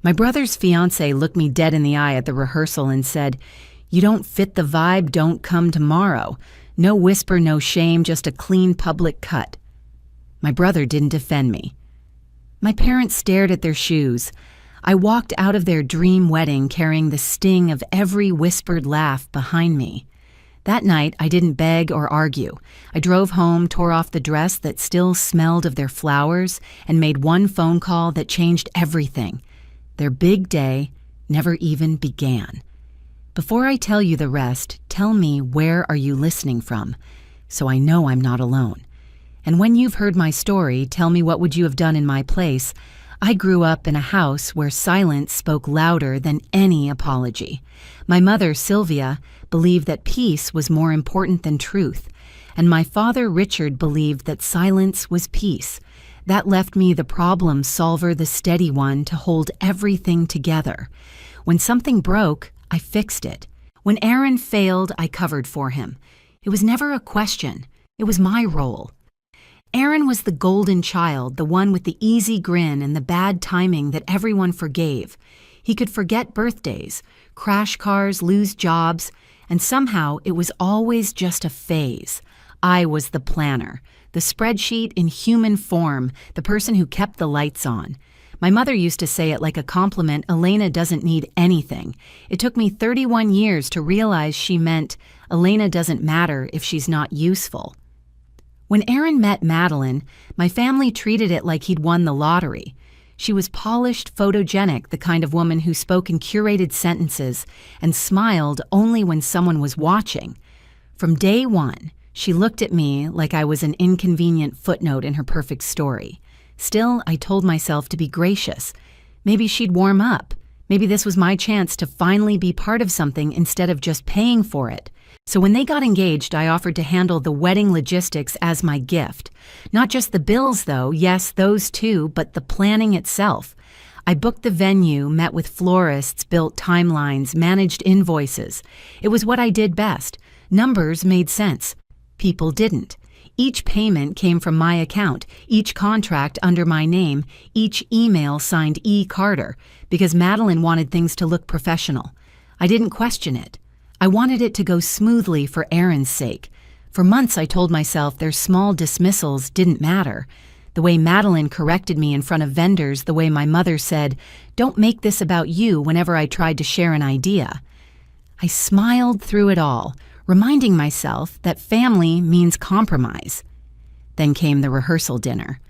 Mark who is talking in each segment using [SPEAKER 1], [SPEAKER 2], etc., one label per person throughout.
[SPEAKER 1] My brother's fiance looked me dead in the eye at the rehearsal and said, "You don't fit the vibe, don't come tomorrow. No whisper, no shame, just a clean public cut." My brother didn't defend me. My parents stared at their shoes. I walked out of their dream wedding carrying the sting of every whispered laugh behind me. That night, I didn't beg or argue. I drove home, tore off the dress that still smelled of their flowers, and made one phone call that changed everything. Their big day never even began. Before I tell you the rest, tell me, where are you listening from, so I know I'm not alone. And when you've heard my story, tell me, what would you have done in my place? I grew up in a house where silence spoke louder than any apology. My mother, Sylvia, believed that peace was more important than truth, and my father, Richard, believed that silence was peace. That left me the problem solver, the steady one, to hold everything together. When something broke, I fixed it. When Aaron failed, I covered for him. It was never a question. It was my role. Aaron was the golden child, the one with the easy grin and the bad timing that everyone forgave. He could forget birthdays, crash cars, lose jobs, and somehow it was always just a phase. I was the planner, the spreadsheet in human form, the person who kept the lights on. My mother used to say it like a compliment, "Elena doesn't need anything." It took me 31 years to realize she meant Elena doesn't matter if she's not useful. When Aaron met Madeline, my family treated it like he'd won the lottery. She was polished, photogenic, the kind of woman who spoke in curated sentences and smiled only when someone was watching. From day one, she looked at me like I was an inconvenient footnote in her perfect story. Still, I told myself to be gracious. Maybe she'd warm up. Maybe this was my chance to finally be part of something instead of just paying for it. So when they got engaged, I offered to handle the wedding logistics as my gift. Not just the bills, though, yes, those too, but the planning itself. I booked the venue, met with florists, built timelines, managed invoices. It was what I did best. Numbers made sense. People didn't. Each payment came from my account, each contract under my name, each email signed E. Carter, because Madeline wanted things to look professional. I didn't question it. I wanted it to go smoothly for Aaron's sake. For months I told myself their small dismissals didn't matter. The way Madeline corrected me in front of vendors, the way my mother said, "Don't make this about you," whenever I tried to share an idea. I smiled through it all, reminding myself that family means compromise. Then came the rehearsal dinner.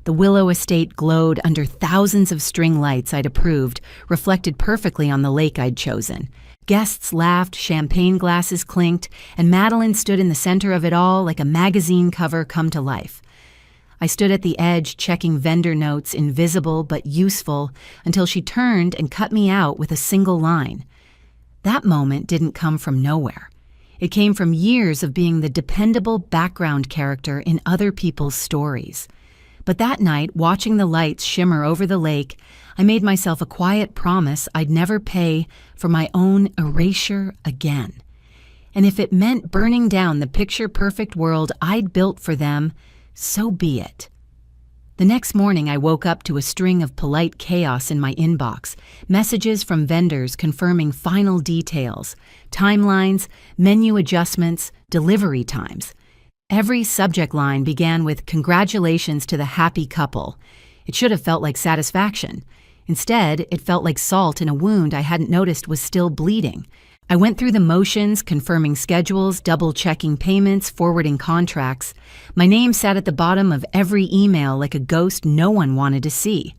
[SPEAKER 1] The Willow Estate glowed under thousands of string lights I'd approved, reflected perfectly on the lake I'd chosen. Guests laughed, champagne glasses clinked, and Madeline stood in the center of it all like a magazine cover come to life. I stood at the edge, checking vendor notes, invisible but useful, until she turned and cut me out with a single line. That moment didn't come from nowhere. It came from years of being the dependable background character in other people's stories. But that night, watching the lights shimmer over the lake, I made myself a quiet promise I'd never pay for my own erasure again. And if it meant burning down the picture-perfect world I'd built for them, so be it. The next morning, I woke up to a string of polite chaos in my inbox, messages from vendors confirming final details, timelines, menu adjustments, delivery times. Every subject line began with "Congratulations to the happy couple." It should have felt like satisfaction. Instead, it felt like salt in a wound I hadn't noticed was still bleeding. I went through the motions, confirming schedules, double-checking payments, forwarding contracts. My name sat at the bottom of every email like a ghost no one wanted to see.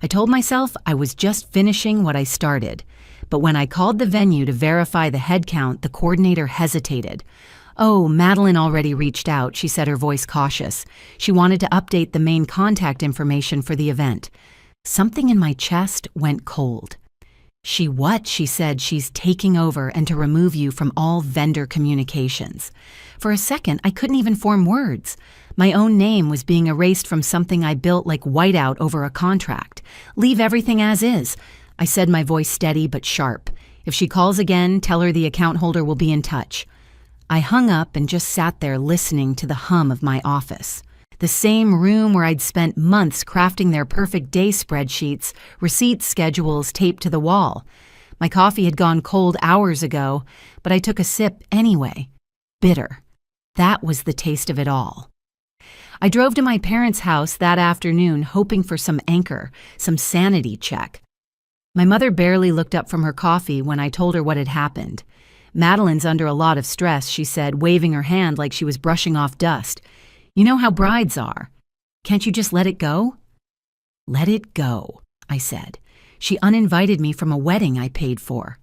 [SPEAKER 1] I told myself I was just finishing what I started. But when I called the venue to verify the head count, the coordinator hesitated. "Oh, Madeline already reached out," she said, her voice cautious. She wanted to update the main contact information for the event. Something in my chest went cold. "She what?" she said. "She's taking over and to remove you from all vendor communications." For a second, I couldn't even form words. My own name was being erased from something I built like whiteout over a contract. "Leave everything as is," I said, my voice steady but sharp. "If she calls again, tell her the account holder will be in touch." I hung up and just sat there listening to the hum of my office. The same room where I'd spent months crafting their perfect day spreadsheets, receipt schedules taped to the wall. My coffee had gone cold hours ago, but I took a sip anyway. Bitter. That was the taste of it all. I drove to my parents' house that afternoon hoping for some anchor, some sanity check. My mother barely looked up from her coffee when I told her what had happened. "Madeline's under a lot of stress," she said, waving her hand like she was brushing off dust. "You know how brides are. Can't you just let it go?" "Let it go," I said. "She uninvited me from a wedding I paid for."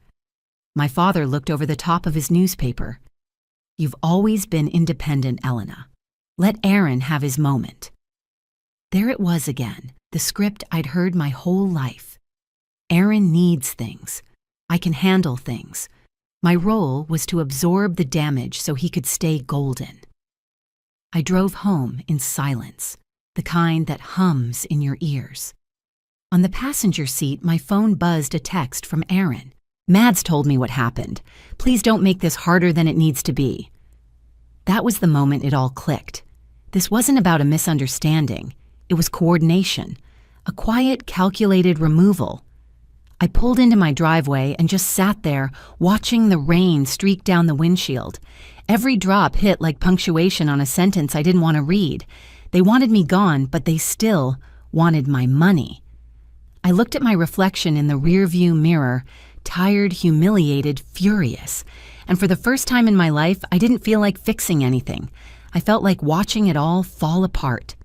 [SPEAKER 1] My father looked over the top of his newspaper. "You've always been independent, Elena. Let Aaron have his moment." There it was again, the script I'd heard my whole life. Aaron needs things. I can handle things. My role was to absorb the damage so he could stay golden. I drove home in silence, the kind that hums in your ears. On the passenger seat, my phone buzzed a text from Aaron. "Mads told me what happened. Please don't make this harder than it needs to be." That was the moment it all clicked. This wasn't about a misunderstanding. It was coordination, a quiet, calculated removal. I pulled into my driveway and just sat there, watching the rain streak down the windshield. Every drop hit like punctuation on a sentence I didn't want to read. They wanted me gone, but they still wanted my money. I looked at my reflection in the rearview mirror, tired, humiliated, furious. And for the first time in my life, I didn't feel like fixing anything. I felt like watching it all fall apart.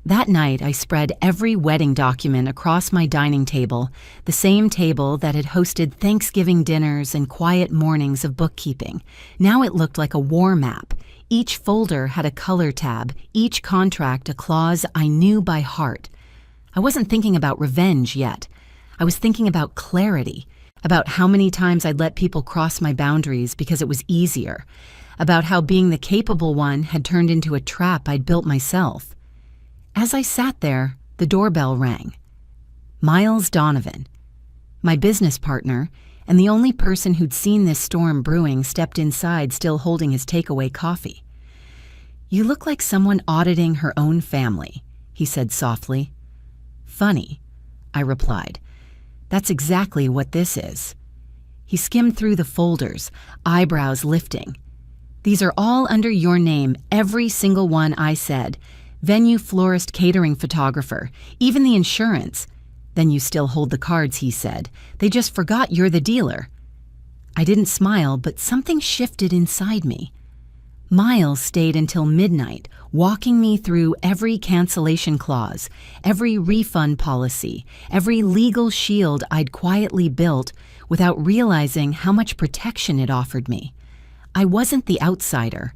[SPEAKER 1] That night, I spread every wedding document across my dining table, the same table that had hosted Thanksgiving dinners and quiet mornings of bookkeeping. Now it looked like a war map. Each folder had a color tab, each contract a clause I knew by heart. I wasn't thinking about revenge yet. I was thinking about clarity, about how many times I'd let people cross my boundaries because it was easier, about how being the capable one had turned into a trap I'd built myself. As I sat there, the doorbell rang. Miles Donovan, my business partner, and the only person who'd seen this storm brewing, stepped inside still holding his takeaway coffee. "You look like someone auditing her own family," he said softly. "Funny," I replied. "That's exactly what this is." He skimmed through the folders, eyebrows lifting. "These are all under your name, every single one," I said. "Venue, florist, catering, photographer, even the insurance." "Then you still hold the cards," he said. "They just forgot you're the dealer." I didn't smile, but something shifted inside me. Miles stayed until midnight, walking me through every cancellation clause, every refund policy, every legal shield I'd quietly built without realizing how much protection it offered me. I wasn't the outsider.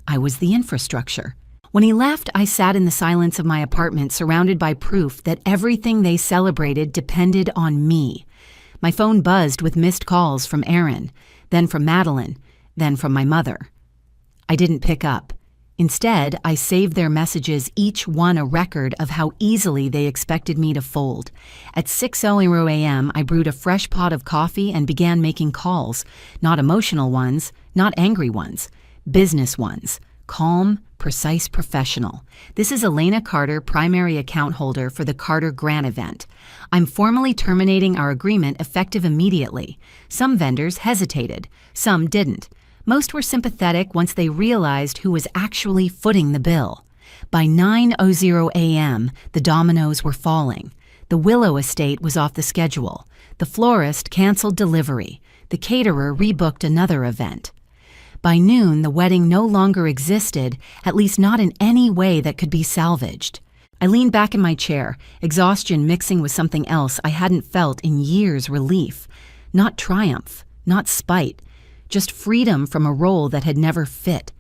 [SPEAKER 1] I was the infrastructure. When he left, I sat in the silence of my apartment, surrounded by proof that everything they celebrated depended on me. My phone buzzed with missed calls from Aaron, then from Madeline, then from my mother. I didn't pick up. Instead, I saved their messages, each one a record of how easily they expected me to fold. At 6:00 a.m., I brewed a fresh pot of coffee and began making calls. Not emotional ones, not angry ones, business ones. Calm, precise, professional. "This is Elena Carter, primary account holder for the Carter Grant event. I'm formally terminating our agreement effective immediately." Some vendors hesitated. Some didn't. Most were sympathetic once they realized who was actually footing the bill. By 9:00 a.m., the dominoes were falling. The Willow estate was off the schedule. The florist canceled delivery. The caterer rebooked another event. By noon, the wedding no longer existed, at least not in any way that could be salvaged. I leaned back in my chair, exhaustion mixing with something else I hadn't felt in years. Relief. Not triumph, not spite, just freedom from a role that had never fit.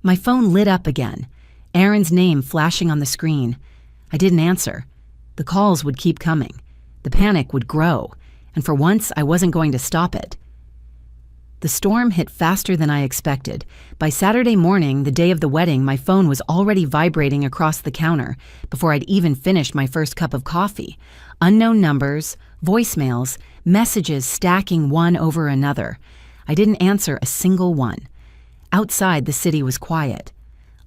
[SPEAKER 1] My phone lit up again, Aaron's name flashing on the screen. I didn't answer. The calls would keep coming. The panic would grow, and for once I wasn't going to stop it. The storm hit faster than I expected. By Saturday morning, the day of the wedding, my phone was already vibrating across the counter before I'd even finished my first cup of coffee. Unknown numbers, voicemails, messages stacking one over another. I didn't answer a single one. Outside, the city was quiet.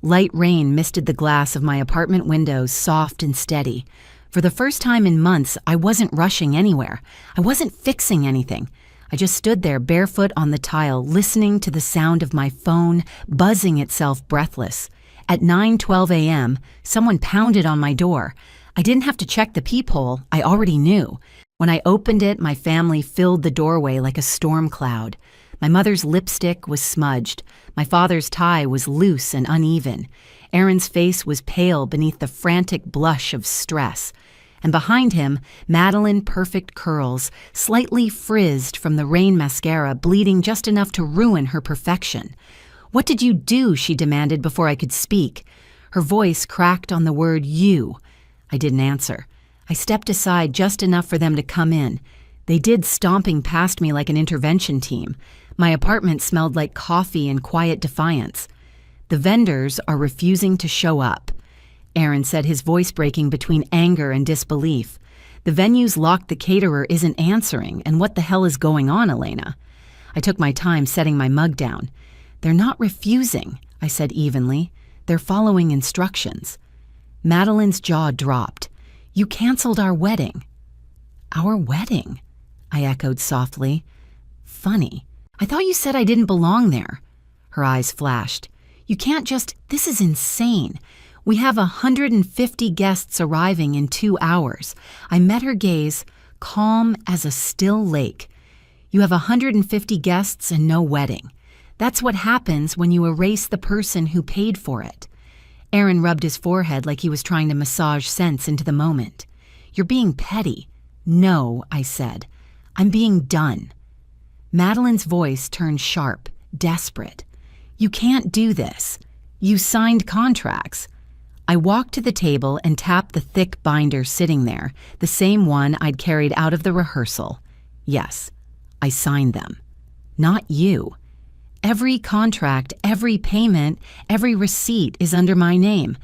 [SPEAKER 1] Light rain misted the glass of my apartment windows, soft and steady. For the first time in months, I wasn't rushing anywhere. I wasn't fixing anything. I just stood there barefoot on the tile, listening to the sound of my phone buzzing itself breathless. At 9:12 a.m., someone pounded on my door. I didn't have to check the peephole. I already knew. When I opened it, my family filled the doorway like a storm cloud. My mother's lipstick was smudged. My father's tie was loose and uneven. Aaron's face was pale beneath the frantic blush of stress. And behind him, Madeline, perfect curls, slightly frizzed from the rain mascara, bleeding just enough to ruin her perfection. "What did you do?" she demanded before I could speak. Her voice cracked on the word "you." I didn't answer. I stepped aside just enough for them to come in. They did, stomping past me like an intervention team. My apartment smelled like coffee and quiet defiance. "The vendors are refusing to show up," Aaron said, his voice breaking between anger and disbelief. "The venue's locked, the caterer isn't answering, and what the hell is going on, Elena?" I took my time setting my mug down. "They're not refusing," I said evenly. "They're following instructions." Madeline's jaw dropped. "You canceled our wedding." "Our wedding?" I echoed softly. "Funny. I thought you said I didn't belong there." Her eyes flashed. "You can't just— This is insane. We have 150 guests arriving in 2 hours." I met her gaze, calm as a still lake. "You have 150 guests and no wedding. That's what happens when you erase the person who paid for it." Aaron rubbed his forehead like he was trying to massage sense into the moment. "You're being petty." "No," I said. "I'm being done." Madeline's voice turned sharp, desperate. "You can't do this. You signed contracts." I walked to the table and tapped the thick binder sitting there, the same one I'd carried out of the rehearsal. "Yes, I signed them. Not you. Every contract, every payment, every receipt is under my name,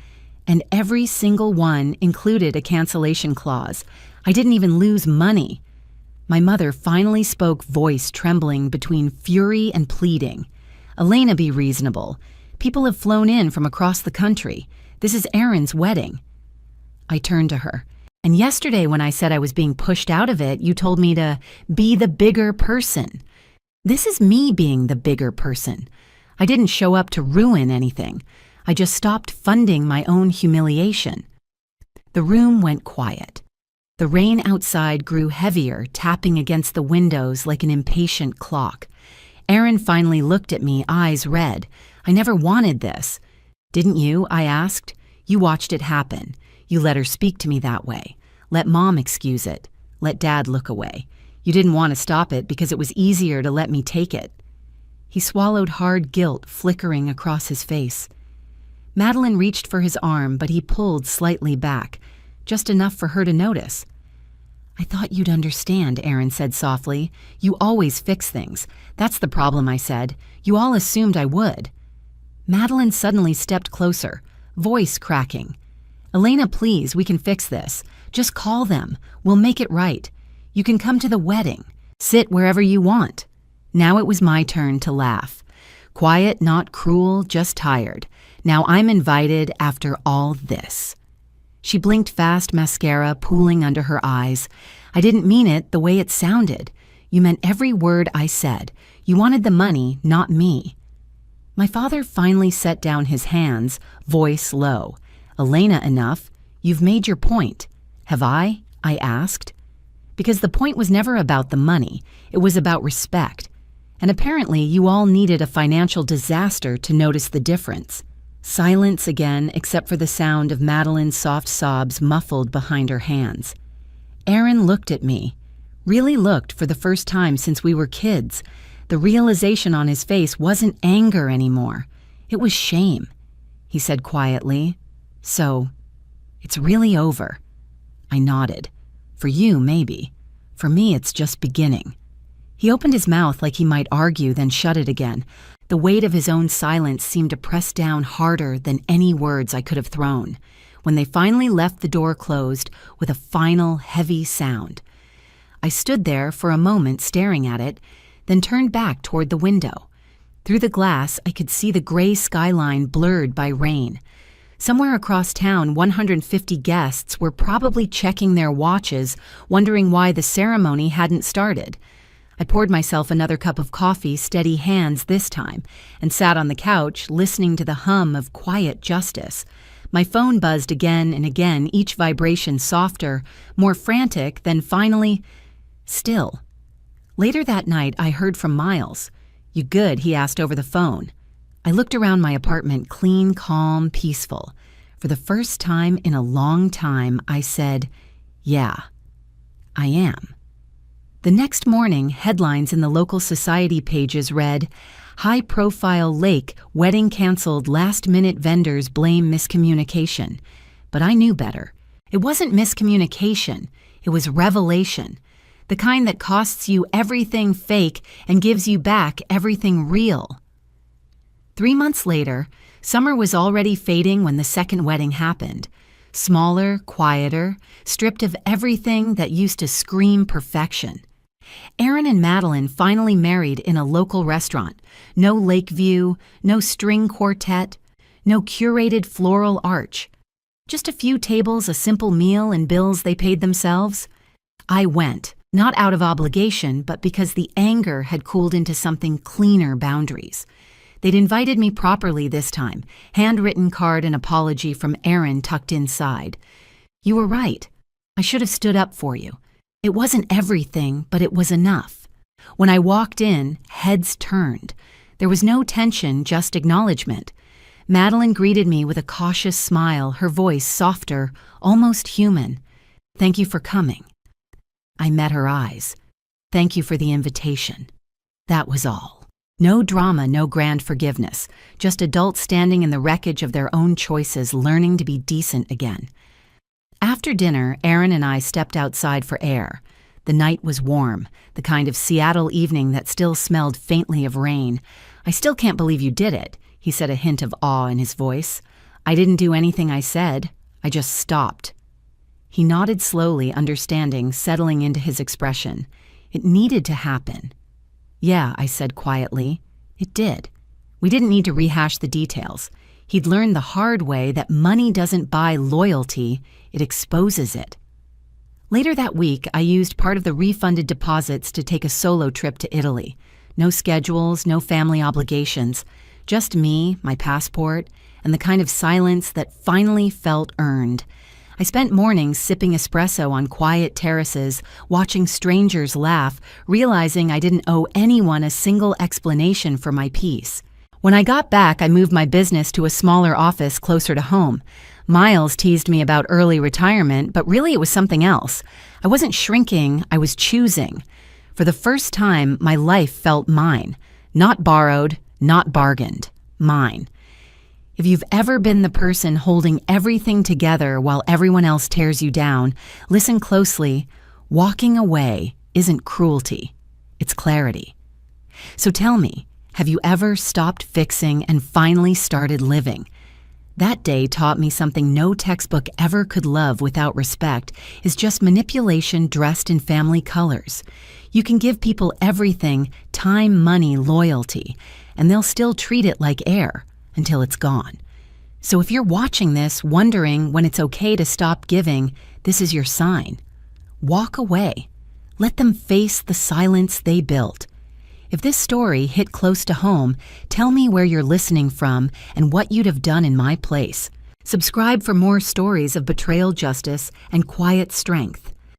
[SPEAKER 1] and every single one included a cancellation clause. I didn't even lose money." My mother finally spoke, voice trembling between fury and pleading. "Elena, be reasonable. People have flown in from across the country. This is Aaron's wedding." I turned to her. "And yesterday when I said I was being pushed out of it, you told me to be the bigger person. This is me being the bigger person. I didn't show up to ruin anything. I just stopped funding my own humiliation." The room went quiet. The rain outside grew heavier, tapping against the windows like an impatient clock. Aaron finally looked at me, eyes red. "I never wanted this." "Didn't you?" I asked. "You watched it happen. You let her speak to me that way. Let Mom excuse it. Let Dad look away. You didn't want to stop it because it was easier to let me take it." He swallowed hard guilt flickering across his face. Madeline reached for his arm, but he pulled slightly back, just enough for her to notice. "I thought you'd understand," Aaron said softly. "You always fix things. That's the problem," I said. "You all assumed I would." Madeline suddenly stepped closer, voice cracking. "Elena, please, we can fix this. Just call them. We'll make it right. You can come to the wedding. Sit wherever you want." Now it was my turn to laugh. Quiet, not cruel, just tired. Now I'm invited after all this. She blinked fast, mascara pooling under her eyes. "I didn't mean it the way it sounded. You meant every word I said. You wanted the money, not me." My father finally set down his hands, voice low. "Elena, enough. You've made your point." "Have I?" I asked. Because the point was never about the money. It was about respect. And apparently you all needed a financial disaster to notice the difference. Silence again, except for the sound of Madeline's soft sobs muffled behind her hands. Aaron looked at me. Really looked for the first time since we were kids. The realization on his face wasn't anger anymore. It was shame. He said quietly, "So, it's really over." I nodded. "For you, maybe. For me, it's just beginning." He opened his mouth like he might argue, then shut it again. The weight of his own silence seemed to press down harder than any words I could have thrown, when they finally left the door closed with a final heavy sound. I stood there for a moment staring at it, then turned back toward the window. Through the glass, I could see the gray skyline blurred by rain. Somewhere across town, 150 guests were probably checking their watches, wondering why the ceremony hadn't started. I poured myself another cup of coffee, steady hands this time, and sat on the couch, listening to the hum of quiet justice. My phone buzzed again and again, each vibration softer, more frantic, then finally, still. Later that night, I heard from Miles. "You good?" he asked over the phone. I looked around my apartment, clean, calm, peaceful. For the first time in a long time, I said, "Yeah, I am." The next morning, headlines in the local society pages read, "High-profile lake, wedding canceled, last-minute vendors blame miscommunication." But I knew better. It wasn't miscommunication, it was revelation. The kind that costs you everything fake and gives you back everything real. 3 months later, summer was already fading when the second wedding happened. Smaller, quieter, stripped of everything that used to scream perfection. Aaron and Madeline finally married in a local restaurant. No lake view, no string quartet, no curated floral arch. Just a few tables, a simple meal, and bills they paid themselves. I went, not out of obligation, but because the anger had cooled into something cleaner boundaries. They'd invited me properly this time, handwritten card and apology from Aaron tucked inside. "You were right. I should have stood up for you. It wasn't everything, but it was enough." When I walked in, heads turned. There was no tension, just acknowledgement. Madeline greeted me with a cautious smile, her voice softer, almost human. "Thank you for coming." I met her eyes. "Thank you for the invitation." That was all. No drama, no grand forgiveness, just adults standing in the wreckage of their own choices, learning to be decent again. After dinner, Aaron and I stepped outside for air. The night was warm, the kind of Seattle evening that still smelled faintly of rain. "I still can't believe you did it," he said, a hint of awe in his voice. "I didn't do anything I said. I just stopped." He nodded slowly, understanding, settling into his expression. It needed to happen. "Yeah," I said quietly. "It did." We didn't need to rehash the details. He'd learned the hard way that money doesn't buy loyalty, it exposes it. Later that week, I used part of the refunded deposits to take a solo trip to Italy. No schedules, no family obligations. Just me, my passport, and the kind of silence that finally felt earned. I spent mornings sipping espresso on quiet terraces, watching strangers laugh, realizing I didn't owe anyone a single explanation for my peace. When I got back, I moved my business to a smaller office closer to home. Miles teased me about early retirement, but really it was something else. I wasn't shrinking, I was choosing. For the first time, my life felt mine. Not borrowed, not bargained. Mine. If you've ever been the person holding everything together while everyone else tears you down, listen closely. Walking away isn't cruelty. It's clarity. So tell me, have you ever stopped fixing and finally started living? That day taught me something no textbook ever could love without respect is just manipulation dressed in family colors. You can give people everything, time, money, loyalty, and they'll still treat it like air until it's gone. So if you're watching this, wondering when it's okay to stop giving, this is your sign. Walk away. Let them face the silence they built. If this story hit close to home, tell me where you're listening from and what you'd have done in my place. Subscribe for more stories of betrayal, justice, and quiet strength.